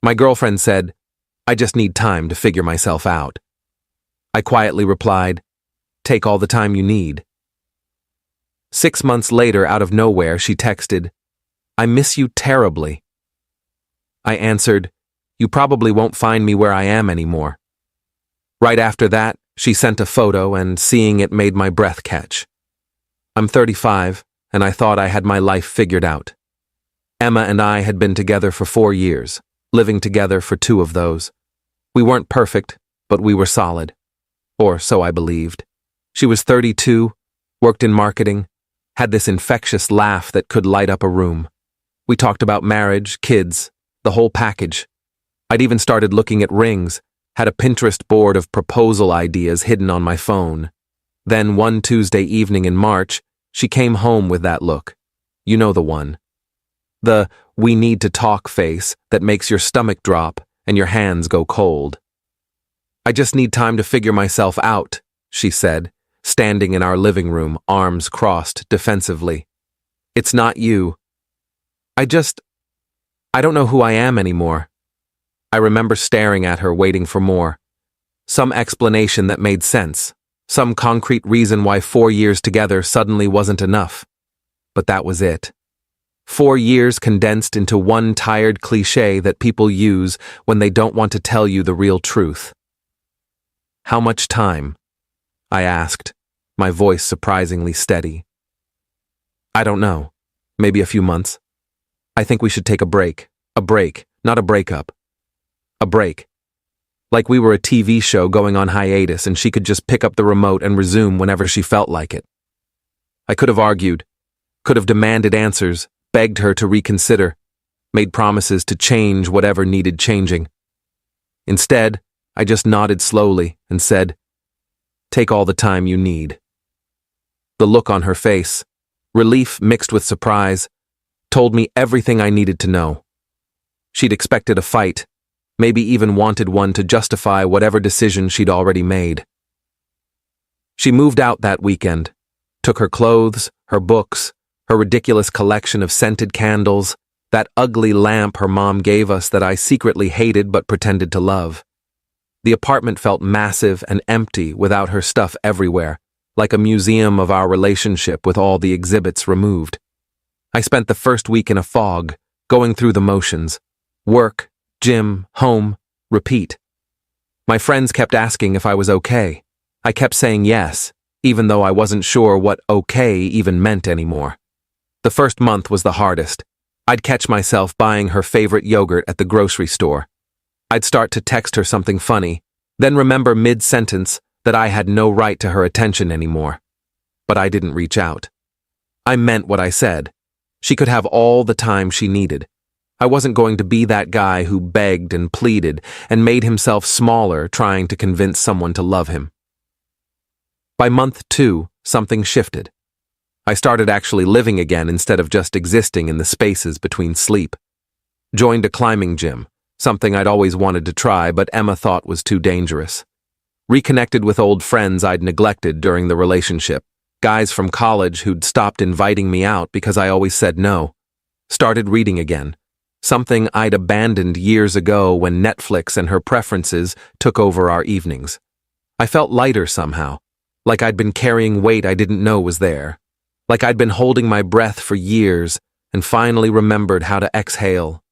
My girlfriend said, "I just need time to figure myself out." I quietly replied, "Take all the time you need." 6 months later, out of nowhere, she texted, "I miss you terribly." I answered, "You probably won't find me where I am anymore." Right after that, she sent a photo, and seeing it made my breath catch. I'm 35, and I thought I had my life figured out. Emma and I had been together for 4 years, living together for 2 of those. We weren't perfect, but we were solid. Or so I believed. She was 32, worked in marketing, had this infectious laugh that could light up a room. We talked about marriage, kids, the whole package. I'd even started looking at rings, had a Pinterest board of proposal ideas hidden on my phone. Then one Tuesday evening in March, she came home with that look. You know the one. The "we need to talk" face that makes your stomach drop and your hands go cold. "I just need time to figure myself out," she said, standing in our living room, arms crossed defensively. "It's not you. I don't know who I am anymore." I remember staring at her, waiting for more. Some explanation that made sense. Some concrete reason why 4 years together suddenly wasn't enough. But that was it. 4 years condensed into one tired cliché that people use when they don't want to tell you the real truth. "How much time?" I asked, my voice surprisingly steady. "I don't know. Maybe a few months. I think we should take a break. A break, not a breakup. A break. Like we were a TV show going on hiatus and she could just pick up the remote and resume whenever she felt like it." I could have argued, could have demanded answers, begged her to reconsider, made promises to change whatever needed changing. Instead, I just nodded slowly and said, "Take all the time you need." The look on her face, relief mixed with surprise, told me everything I needed to know. She'd expected a fight, maybe even wanted one to justify whatever decision she'd already made. She moved out that weekend, took her clothes, her books, her ridiculous collection of scented candles, that ugly lamp her mom gave us that I secretly hated but pretended to love. The apartment felt massive and empty without her stuff everywhere, like a museum of our relationship with all the exhibits removed. I spent the first week in a fog, going through the motions. Work, gym, home, repeat. My friends kept asking if I was okay. I kept saying yes, even though I wasn't sure what okay even meant anymore. The first month was the hardest. I'd catch myself buying her favorite yogurt at the grocery store. I'd start to text her something funny, then remember mid-sentence that I had no right to her attention anymore. But I didn't reach out. I meant what I said. She could have all the time she needed. I wasn't going to be that guy who begged and pleaded and made himself smaller trying to convince someone to love him. By month 2, something shifted. I started actually living again instead of just existing in the spaces between sleep. Joined a climbing gym, something I'd always wanted to try but Emma thought was too dangerous. Reconnected with old friends I'd neglected during the relationship, guys from college who'd stopped inviting me out because I always said no. Started reading again. Something I'd abandoned years ago when Netflix and her preferences took over our evenings. I felt lighter somehow, like I'd been carrying weight I didn't know was there, like I'd been holding my breath for years and finally remembered how to exhale.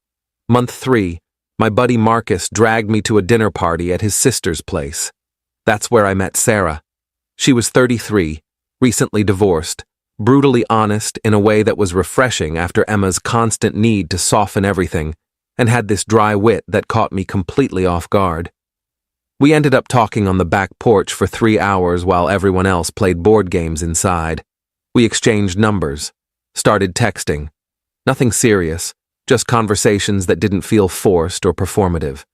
Month 3, my buddy Marcus dragged me to a dinner party at his sister's place. That's where I met Sarah. She was 33, recently divorced, brutally honest in a way that was refreshing after Emma's constant need to soften everything, and had this dry wit that caught me completely off guard. We ended up talking on the back porch for 3 hours while everyone else played board games inside. We exchanged numbers, started texting. Nothing serious, just conversations that didn't feel forced or performative.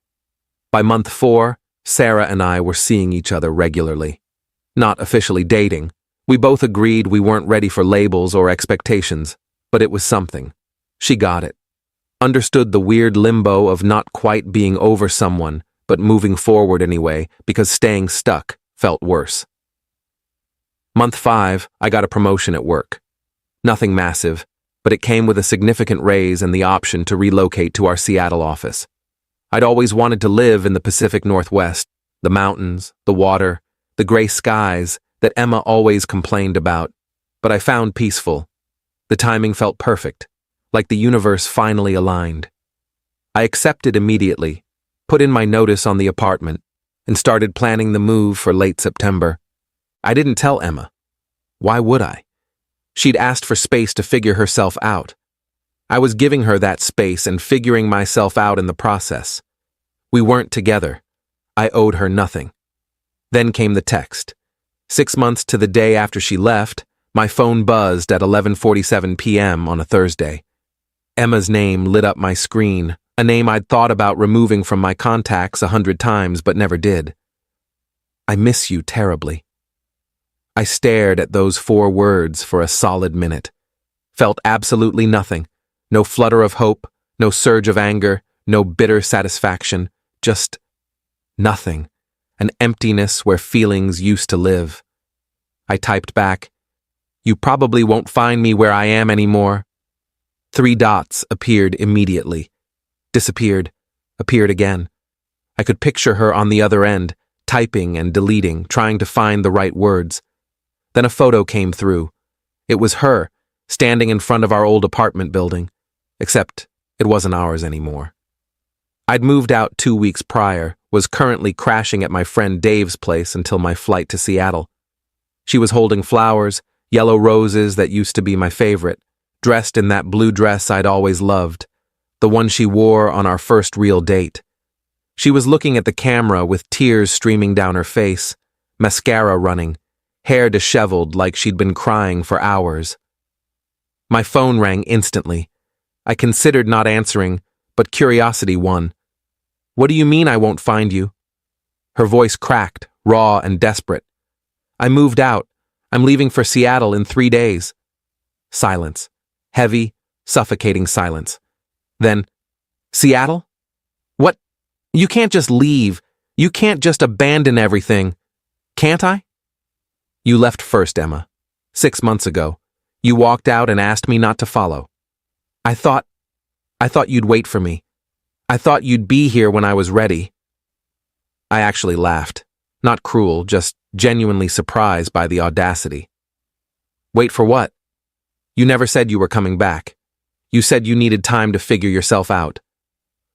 By month 4, Sarah and I were seeing each other regularly. Not officially dating. We both agreed we weren't ready for labels or expectations, but it was something. She got it. Understood the weird limbo of not quite being over someone, but moving forward anyway because staying stuck felt worse. Month 5, I got a promotion at work. Nothing massive, but it came with a significant raise and the option to relocate to our Seattle office. I'd always wanted to live in the Pacific Northwest, the mountains, the water, the gray skies that Emma always complained about, but I found peaceful. The timing felt perfect, like the universe finally aligned. I accepted immediately, put in my notice on the apartment, and started planning the move for late September. I didn't tell Emma. Why would I? She'd asked for space to figure herself out. I was giving her that space and figuring myself out in the process. We weren't together. I owed her nothing. Then came the text. 6 months to the day after she left, my phone buzzed at 11:47 p.m. on a Thursday. Emma's name lit up my screen, a name I'd thought about removing from my contacts 100 times but never did. I miss you terribly. I stared at those 4 words for a solid minute. Felt absolutely nothing. No flutter of hope, no surge of anger, no bitter satisfaction, just nothing. An emptiness where feelings used to live. I typed back, "You probably won't find me where I am anymore." 3 dots appeared immediately. Disappeared. Appeared again. I could picture her on the other end, typing and deleting, trying to find the right words. Then a photo came through. It was her, standing in front of our old apartment building. Except it wasn't ours anymore. I'd moved out 2 weeks prior, was currently crashing at my friend Dave's place until my flight to Seattle. She was holding flowers, yellow roses that used to be my favorite, dressed in that blue dress I'd always loved, the one she wore on our first real date. She was looking at the camera with tears streaming down her face, mascara running, hair disheveled like she'd been crying for hours. My phone rang instantly. I considered not answering, but curiosity won. "What do you mean I won't find you?" Her voice cracked, raw and desperate. "I moved out. I'm leaving for Seattle in 3 days." Silence. Heavy, suffocating silence. Then, "Seattle? What? You can't just leave. You can't just abandon everything. Can't I?" "You left first, Emma. 6 months ago. You walked out and asked me not to follow. I thought you'd wait for me. I thought you'd be here when I was ready." I actually laughed. Not cruel, just genuinely surprised by the audacity. "Wait for what? You never said you were coming back. You said you needed time to figure yourself out.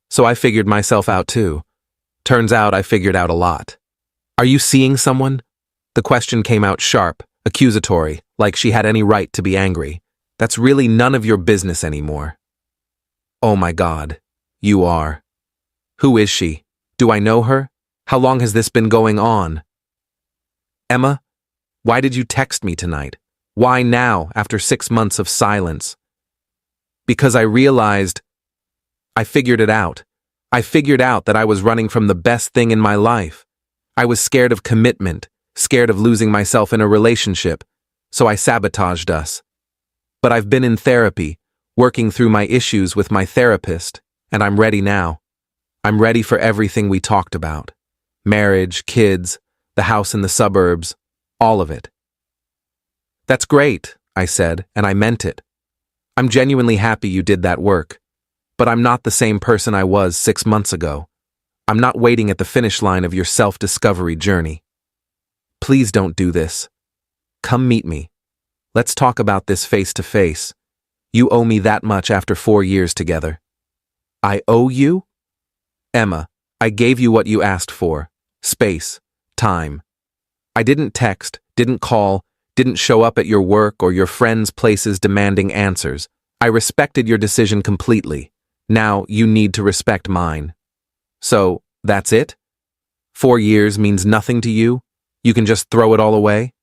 So I figured myself out too. Turns out I figured out a lot. Are you seeing someone?" The question came out sharp, accusatory, like she had any right to be angry. "That's really none of your business anymore." "Oh my God, you are. Who is she? Do I know her? How long has this been going on?" "Emma, why did you text me tonight? Why now, after 6 months of silence?" "Because I realized I figured it out. I figured out that I was running from the best thing in my life. I was scared of commitment, scared of losing myself in a relationship, so I sabotaged us. But I've been in therapy, working through my issues with my therapist, and I'm ready now. I'm ready for everything we talked about. Marriage, kids, the house in the suburbs, all of it." "That's great," I said, and I meant it. "I'm genuinely happy you did that work. But I'm not the same person I was 6 months ago. I'm not waiting at the finish line of your self-discovery journey. Please don't do this. Come meet me. Let's talk about this face to face. You owe me that much after 4 years together." "I owe you?" "Emma, I gave you what you asked for. Space. Time. I didn't text, didn't call, didn't show up at your work or your friends' places demanding answers. I respected your decision completely. Now you need to respect mine." "So, that's it? 4 years means nothing to you? You can just throw it all away?"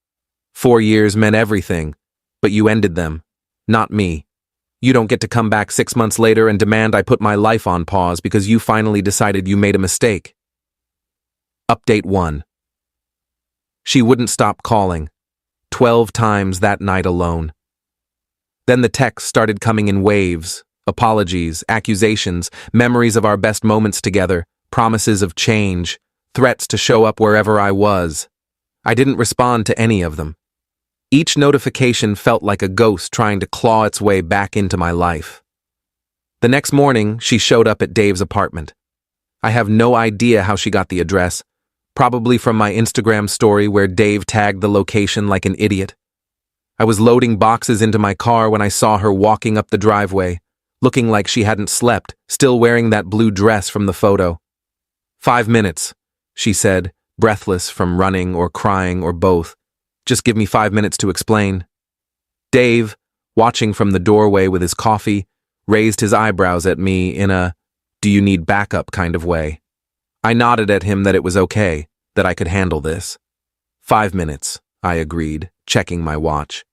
4 years meant everything, but you ended them. Not me. You don't get to come back 6 months later and demand I put my life on pause because you finally decided you made a mistake. Update 1. She wouldn't stop calling. 12 times that night alone. Then the texts started coming in waves. Apologies, accusations, memories of our best moments together, promises of change, threats to show up wherever I was. I didn't respond to any of them. Each notification felt like a ghost trying to claw its way back into my life. The next morning, she showed up at Dave's apartment. I have no idea how she got the address, probably from my Instagram story where Dave tagged the location like an idiot. I was loading boxes into my car when I saw her walking up the driveway, looking like she hadn't slept, still wearing that blue dress from the photo. 5 minutes, she said, breathless from running or crying or both. Just give me 5 minutes to explain. Dave, watching from the doorway with his coffee, raised his eyebrows at me in a "do you need backup" kind of way. I nodded at him that it was okay, that I could handle this. 5 minutes, I agreed, checking my watch.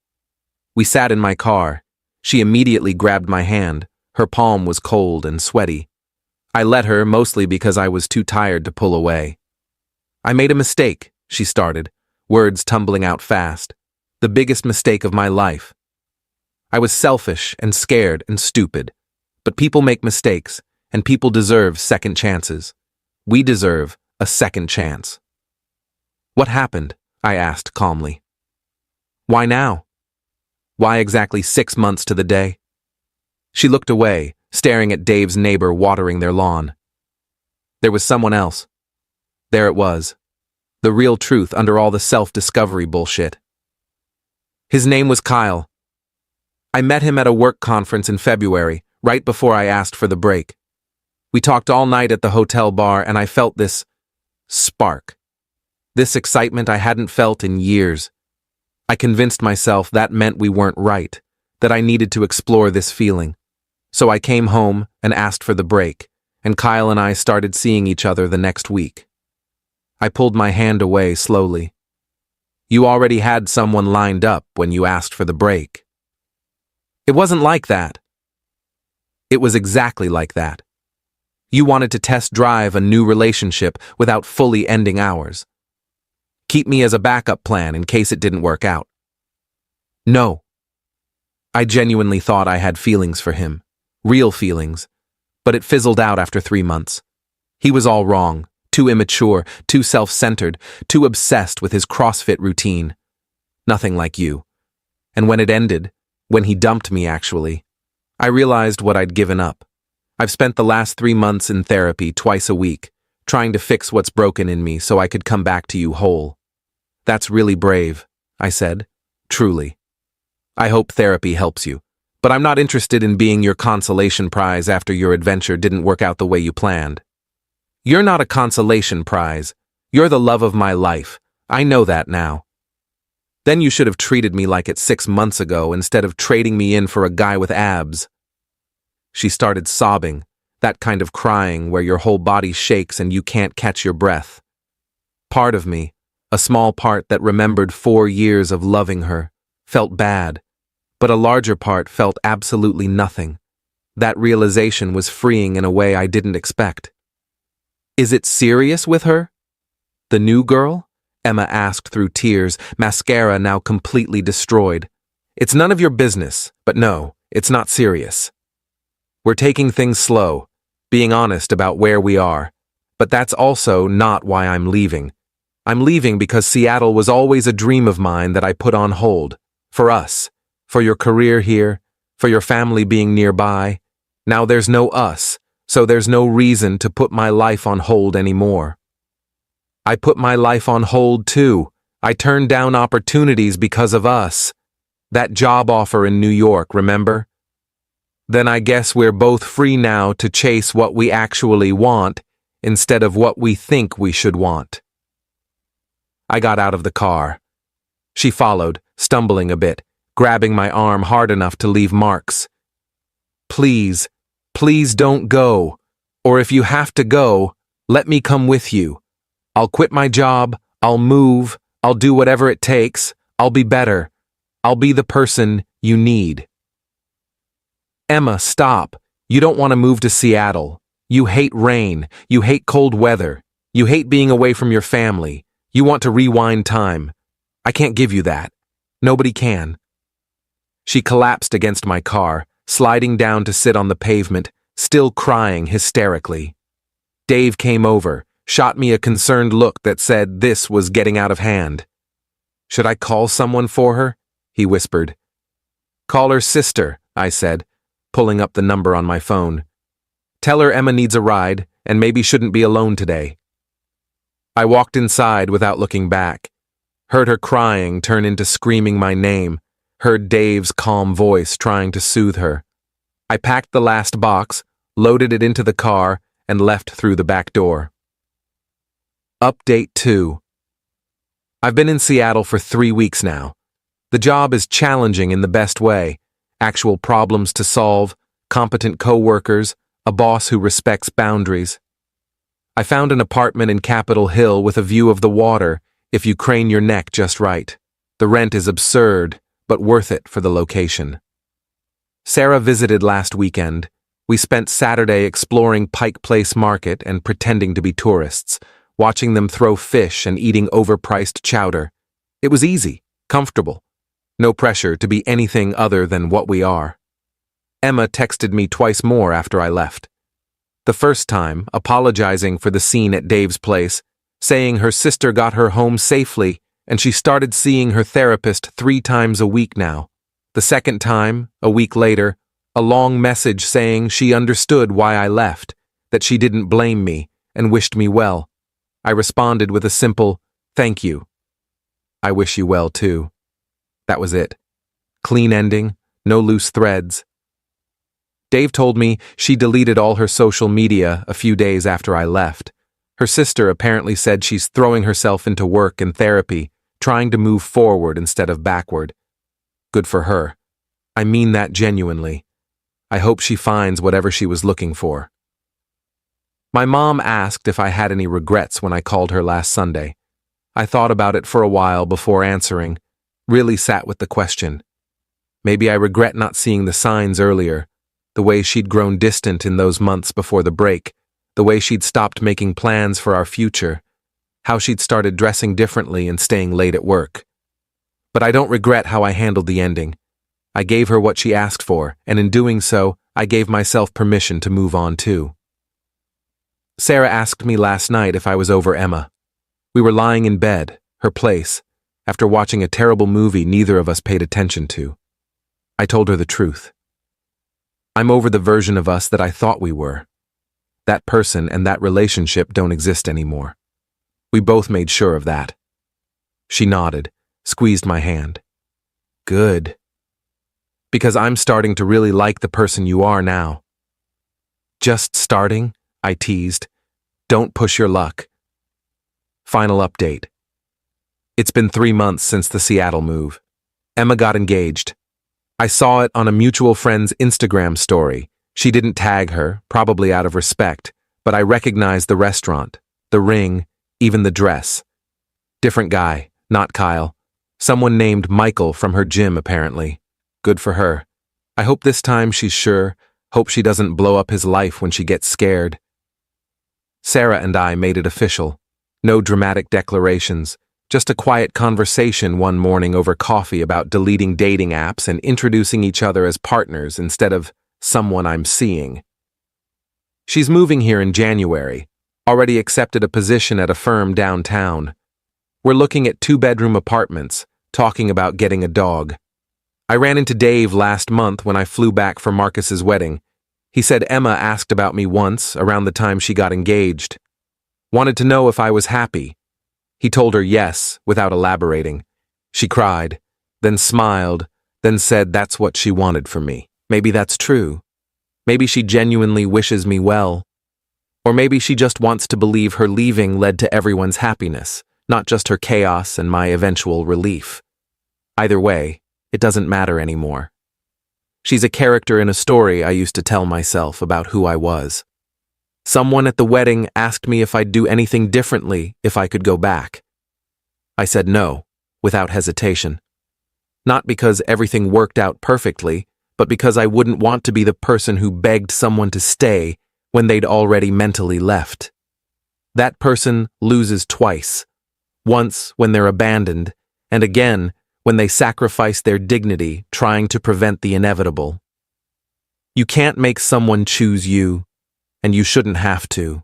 We sat in my car. She immediately grabbed my hand. Her palm was cold and sweaty. I let her mostly because I was too tired to pull away. "I made a mistake," she started, words tumbling out fast. "The biggest mistake of my life. I was selfish and scared and stupid. But people make mistakes, and people deserve second chances. We deserve a second chance." "What happened?" I asked calmly. "Why now? Why exactly 6 months to the day?" She looked away, staring at Dave's neighbor watering their lawn. There was someone else. There it was. The real truth under all the self-discovery bullshit. His name was Kyle. I met him at a work conference in February, right before I asked for the break. We talked all night at the hotel bar, and I felt this spark. This excitement I hadn't felt in years. I convinced myself that meant we weren't right, that I needed to explore this feeling. So I came home and asked for the break, and Kyle and I started seeing each other the next week. I pulled my hand away slowly. "You already had someone lined up when you asked for the break." "It wasn't like that." "It was exactly like that. You wanted to test drive a new relationship without fully ending ours. Keep me as a backup plan in case it didn't work out." "No." I genuinely thought I had feelings for him. Real feelings. But it fizzled out after 3 months. He was all wrong. Too immature, too self-centered, too obsessed with his CrossFit routine. Nothing like you. And when it ended, when he dumped me actually, I realized what I'd given up. I've spent the last 3 months in therapy twice a week, trying to fix what's broken in me so I could come back to you whole. "That's really brave," I said. "Truly. I hope therapy helps you, but I'm not interested in being your consolation prize after your adventure didn't work out the way you planned." "You're not a consolation prize. You're the love of my life. I know that now." "Then you should have treated me like it 6 months ago instead of trading me in for a guy with abs." She started sobbing, that kind of crying where your whole body shakes and you can't catch your breath. Part of me, a small part that remembered 4 years of loving her, felt bad, but a larger part felt absolutely nothing. That realization was freeing in a way I didn't expect. "Is it serious with her? The new girl?" Emma asked through tears, mascara now completely destroyed. "It's none of your business, but no, it's not serious. We're taking things slow, being honest about where we are, but that's also not why I'm leaving. I'm leaving because Seattle was always a dream of mine that I put on hold. For us, for your career here, for your family being nearby. Now there's no us, so there's no reason to put my life on hold anymore." "I put my life on hold too. I turned down opportunities because of us. That job offer in New York, remember? Then I guess we're both free now to chase what we actually want instead of what we think we should want." I got out of the car. She followed, stumbling a bit, grabbing my arm hard enough to leave marks. "Please, please don't go. Or if you have to go, let me come with you. I'll quit my job, I'll move, I'll do whatever it takes, I'll be better. I'll be the person you need." "Emma, stop. You don't want to move to Seattle. You hate rain, you hate cold weather, you hate being away from your family. You want to rewind time. I can't give you that. Nobody can." She collapsed against my car, sliding down to sit on the pavement, still crying hysterically. Dave came over, shot me a concerned look that said this was getting out of hand. "Should I call someone for her?" he whispered. "Call her sister," I said, pulling up the number on my phone. "Tell her Emma needs a ride, and maybe shouldn't be alone today. I walked inside without looking back, heard her crying turn into screaming my name, heard Dave's calm voice trying to soothe her. I packed the last box, loaded it into the car, and left through the back door. Update 2. I've been in Seattle for 3 weeks now. The job is challenging in the best way. Actual problems to solve, competent coworkers, a boss who respects boundaries. I found an apartment in Capitol Hill with a view of the water if you crane your neck just right. The rent is absurd, but worth it for the location. Sarah visited last weekend. We spent Saturday exploring Pike Place Market and pretending to be tourists, watching them throw fish and eating overpriced chowder. It was easy, comfortable. No pressure to be anything other than what we are. Emma texted me twice more after I left. The first time, apologizing for the scene at Dave's place, saying her sister got her home safely and she started seeing her therapist 3 times a week now. The second time, a week later, a long message saying she understood why I left, that she didn't blame me and wished me well. I responded with a simple, "Thank you. I wish you well too." That was it. Clean ending, no loose threads. Dave told me she deleted all her social media a few days after I left. Her sister apparently said she's throwing herself into work and therapy, trying to move forward instead of backward. Good for her. I mean that genuinely. I hope she finds whatever she was looking for. My mom asked if I had any regrets when I called her last Sunday. I thought about it for a while before answering, really sat with the question. Maybe I regret not seeing the signs earlier, the way she'd grown distant in those months before the break, the way she'd stopped making plans for our future, how she'd started dressing differently and staying late at work. But I don't regret how I handled the ending. I gave her what she asked for, and in doing so, I gave myself permission to move on too. Sarah asked me last night if I was over Emma. We were lying in bed, her place, after watching a terrible movie neither of us paid attention to. I told her the truth. I'm over the version of us that I thought we were. That person and that relationship don't exist anymore. We both made sure of that. She nodded, squeezed my hand. Good. Because I'm starting to really like the person you are now. Just starting? I teased. Don't push your luck. Final update. It's been 3 months since the Seattle move. Emma got engaged. I saw it on a mutual friend's Instagram story. She didn't tag her, probably out of respect, but I recognized the restaurant, the ring, even the dress. Different guy, not Kyle. Someone named Michael from her gym, apparently. Good for her. I hope this time she's sure, hope she doesn't blow up his life when she gets scared. Sarah and I made it official. No dramatic declarations, just a quiet conversation one morning over coffee about deleting dating apps and introducing each other as partners instead of someone I'm seeing. She's moving here in January, already accepted a position at a firm downtown. We're looking at 2-bedroom apartments, talking about getting a dog. I ran into Dave last month when I flew back for Marcus's wedding. He said Emma asked about me once, around the time she got engaged. Wanted to know if I was happy. He told her yes, without elaborating. She cried, then smiled, then said that's what she wanted from me. Maybe that's true. Maybe she genuinely wishes me well. Or maybe she just wants to believe her leaving led to everyone's happiness, not just her chaos and my eventual relief. Either way, it doesn't matter anymore. She's a character in a story I used to tell myself about who I was. Someone at the wedding asked me if I'd do anything differently if I could go back. I said no, without hesitation. Not because everything worked out perfectly, but because I wouldn't want to be the person who begged someone to stay when they'd already mentally left. That person loses twice. Once when they're abandoned, and again when they sacrifice their dignity trying to prevent the inevitable. You can't make someone choose you, and you shouldn't have to.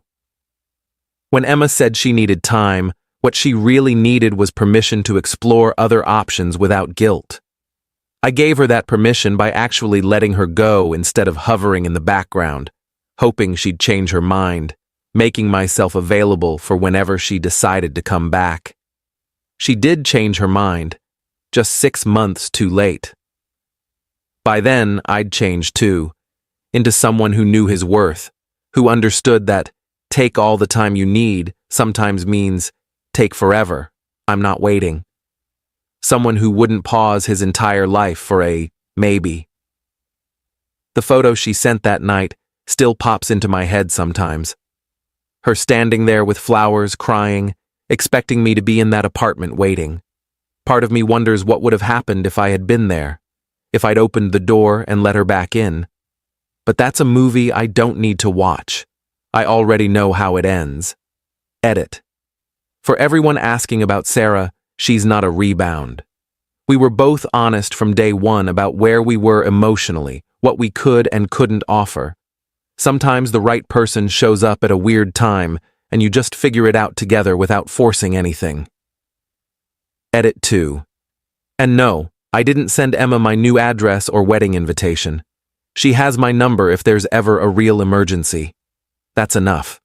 When Emma said she needed time, what she really needed was permission to explore other options without guilt. I gave her that permission by actually letting her go instead of hovering in the background, hoping she'd change her mind, making myself available for whenever she decided to come back. She did change her mind, just 6 months too late. By then, I'd changed too, into someone who knew his worth, who understood that take all the time you need sometimes means take forever, I'm not waiting. Someone who wouldn't pause his entire life for a maybe. The photo she sent that night still pops into my head sometimes. Her standing there with flowers, crying, expecting me to be in that apartment waiting. Part of me wonders what would have happened if I had been there, if I'd opened the door and let her back in. But that's a movie I don't need to watch. I already know how it ends. Edit. For everyone asking about Sarah, she's not a rebound. We were both honest from day one about where we were emotionally, what we could and couldn't offer. Sometimes the right person shows up at a weird time, and you just figure it out together without forcing anything. Edit 2. And no, I didn't send Emma my new address or wedding invitation. She has my number if there's ever a real emergency. That's enough.